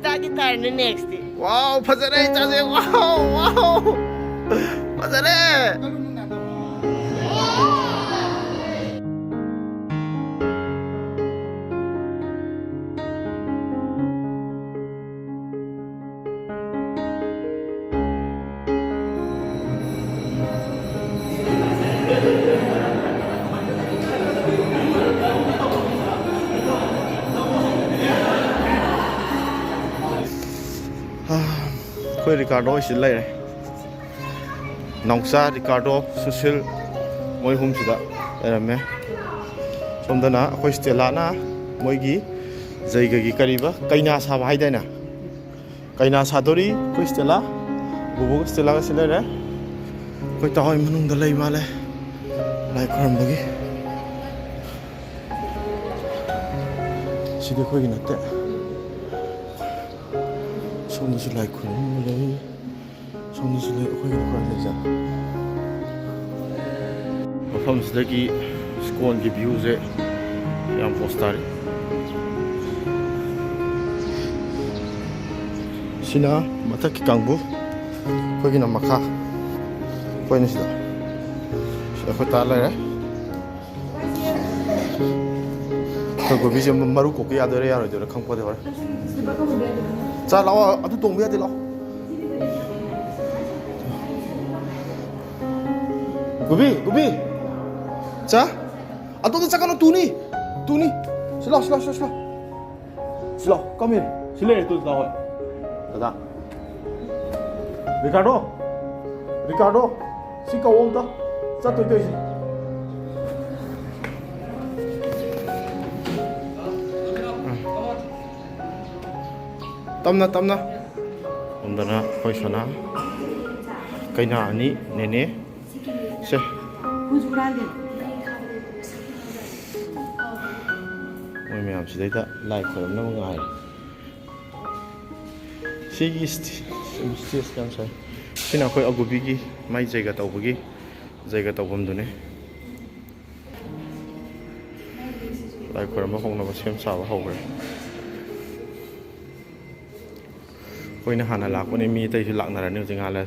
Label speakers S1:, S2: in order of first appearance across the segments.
S1: ꯒꯤꯇꯥꯔꯅ ꯅꯦꯛꯁꯇꯤ
S2: 와우 파자레 짜제 와우 와우 파자레 कोई रिकार्डो इस ले रहे नौसा रिकार्डो सुशील मोई होम सिदा रमे सोमदना कोई स्टेलाना मोईगी जैगगी करीबा कैना साबा हाइदाना कैना सादोरी कोई स्टेला बुबु स्टेला का सिले रे कोई ताहोय मनुंग द लई माले लाई खरमबगी सिदे कोई नते सोमदसु लाई खरम लई सोमदसु लई कोई खरम लेजा मफमसदगी स्कोन की व्यू से याम पोस्टारी सिना मथक की कांगबु कोई ना मखा कोई नहीं सिदा सिदा ताला है तो गोभी से मरु को क्या दरे यार जो रखंग पड़े वाला चा लाओ अतु तोंग भी आते लाओ गोभी गोभी चा अतु तो चका नो तू नहीं सिला सिला सिला सिला सिला कम इन सिले तू दाओ दादा रिकार्डो रिकार्डो सिका ओंता चा तो तो तमना तमना उन्दना पैसना कैना अनि नेने से मोय मैम सिदैदा लाइक खरमना मंगाय सिगी स्टेज काम छ सिना खोय अगुबिगी माइ जैगा तौबगी जैगा तौबम दुने लाइक खरम होंगना सेम साबा होग्रे कोई ना हाना लापने मी तैसु लाकनारानि हजों हाला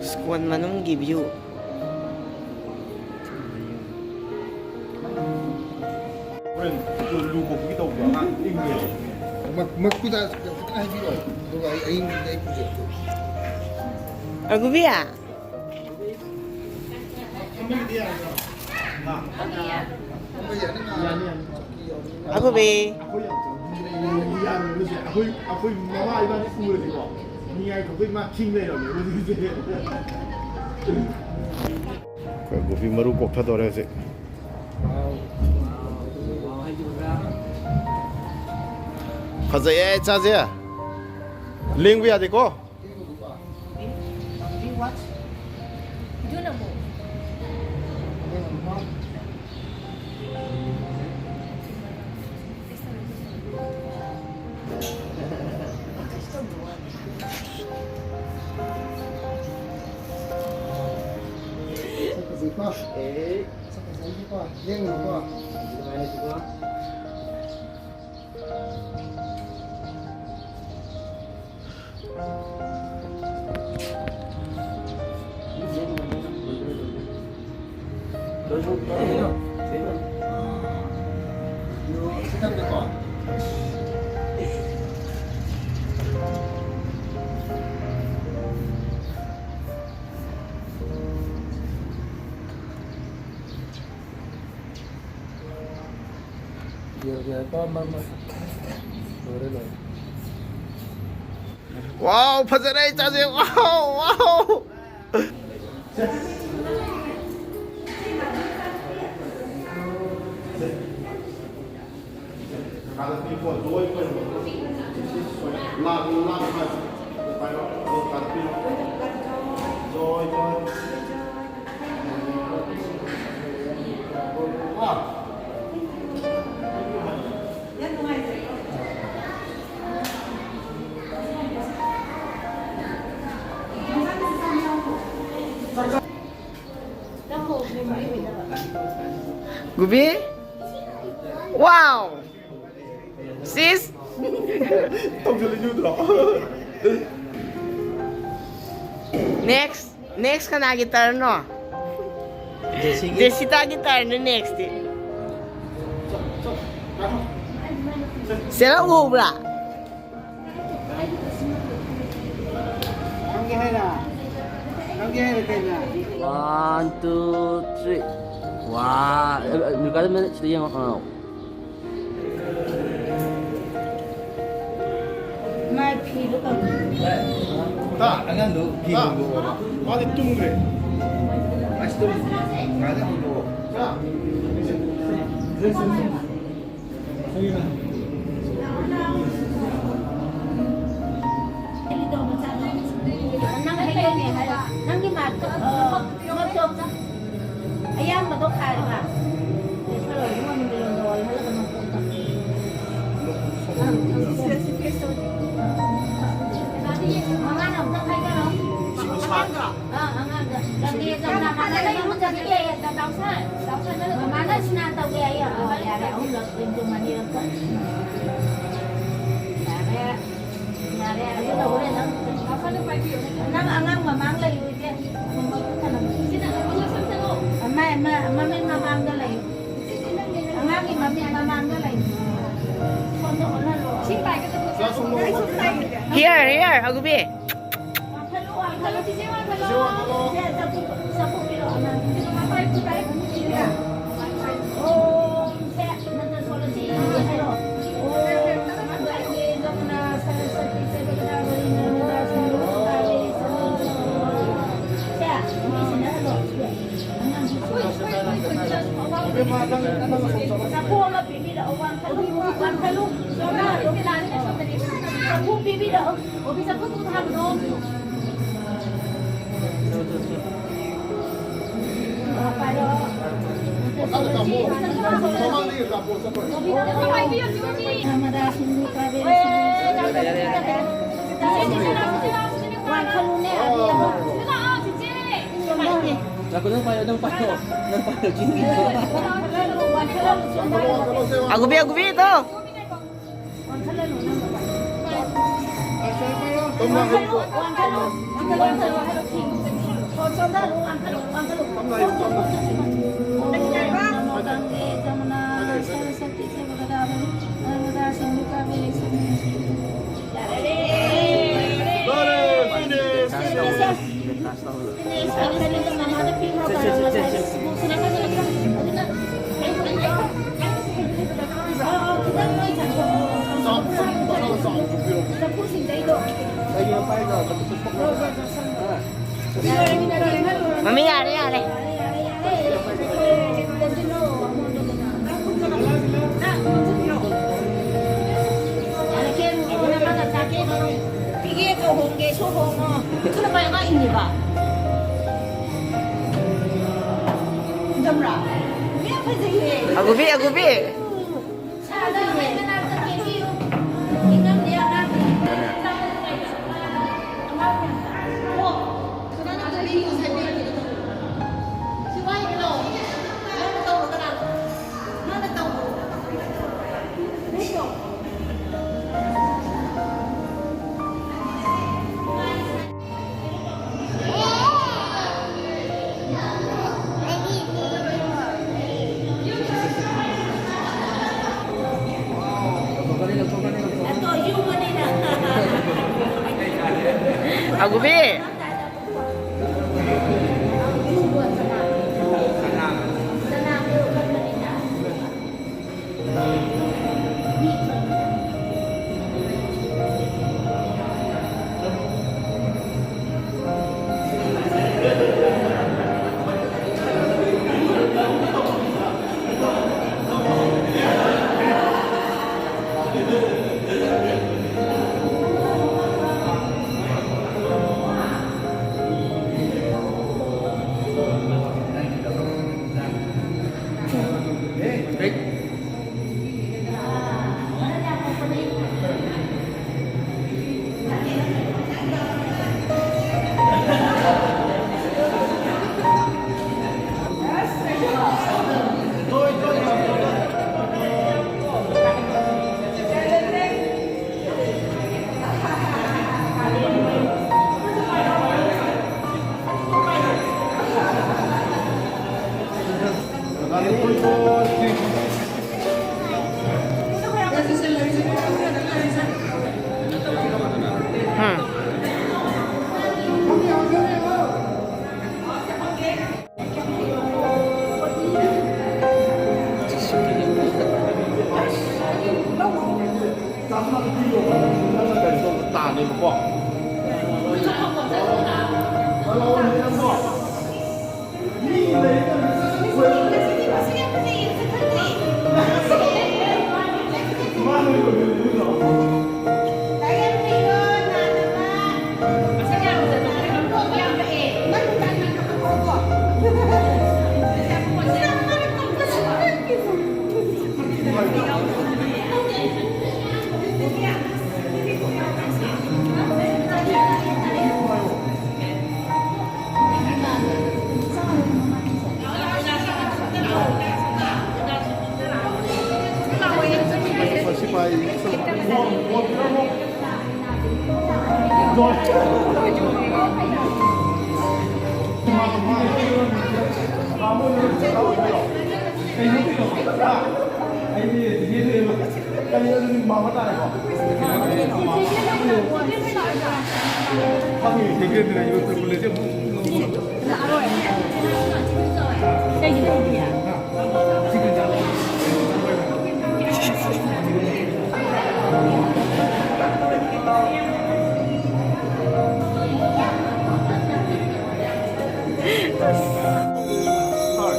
S1: Squad manung give you Agubia Agubi
S2: गोभी मरु कोठा दौरे से फजये चाजे लिंक भी आदि को
S3: เดี๋ยวก็มาดูได้เลย
S2: ว้าวพัชได้จ้าเสียว้าวว้าวกูบีว้าวซิสต้องจะเล่นยูดหรอ next ka na gitar no Desita gitar no next Sila ubra
S3: One, two, three. Wah, mereka ada cerita yang
S4: Mai phi lu ka.
S2: 다 어디 뚱 그래 자
S4: Eli do ma cha. Nang hai le ne hai. Nang ni ma ma chom cha. Ayam ma to khai ba. Để cho rồi nó mình được rồi hay là nó không tập. Mangan đâu, tao hay cái đâu. Mangan rồi. Làm gì làm mà đây nóจะcái gì đào sai nó mà nó xin ăn tao cái à để ông lực bên trong mà đi cái nhà đây cái đầu này nó phải được phải chịu nó ăn mà mang lấy rồi chứ mà cũng thành xin ăn nó sắp tới luôn mà mình mà mang cái này ăn thì mà mang cái này con nó là rồi xin bài cái
S1: here Agubi
S3: Aku nang payo jingi.
S1: Agubi to Mami yare 이게 그 홍게 소홍어 그런 말가 있니까 점라 왜 그러지 Agubi 사다 맨날 저기요 이건 내가 Agubi
S2: 大那个逛。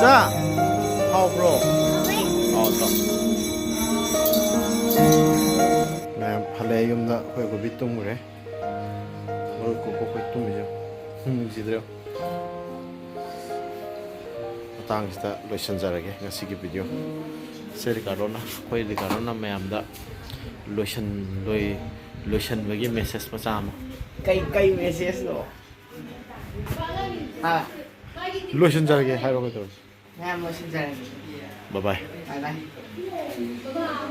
S2: 자, 파워프로. 네, 발레 юм나 거기 밑동물에 얼굴 꽂고 있tum이죠. 지들요. ꯃꯇꯥꯡꯁꯤꯗ ꯂꯣꯏꯁꯤꯟꯖꯔꯒꯦ ꯉꯁꯤꯒꯤ video ꯁꯦ ꯔꯤꯀꯥꯔꯗꯣꯅ ꯑꯩꯈꯣꯏ ꯔꯤꯀꯥꯔꯗꯣꯅ ꯃꯌꯥꯝꯗ ꯂꯣꯏꯁꯟꯕꯒꯤ message ꯃꯆꯥ ꯑꯃ
S3: Kay message no. Ha.
S2: ꯂꯣꯏꯁꯤꯟꯖꯔꯒꯦ ꯍꯥꯏꯔꯣ ꯀꯩꯗꯧꯔꯒꯦ
S3: Nga mo si Jeremy.
S2: ꯕꯥꯏ ꯕꯥꯏ
S3: Bye bye.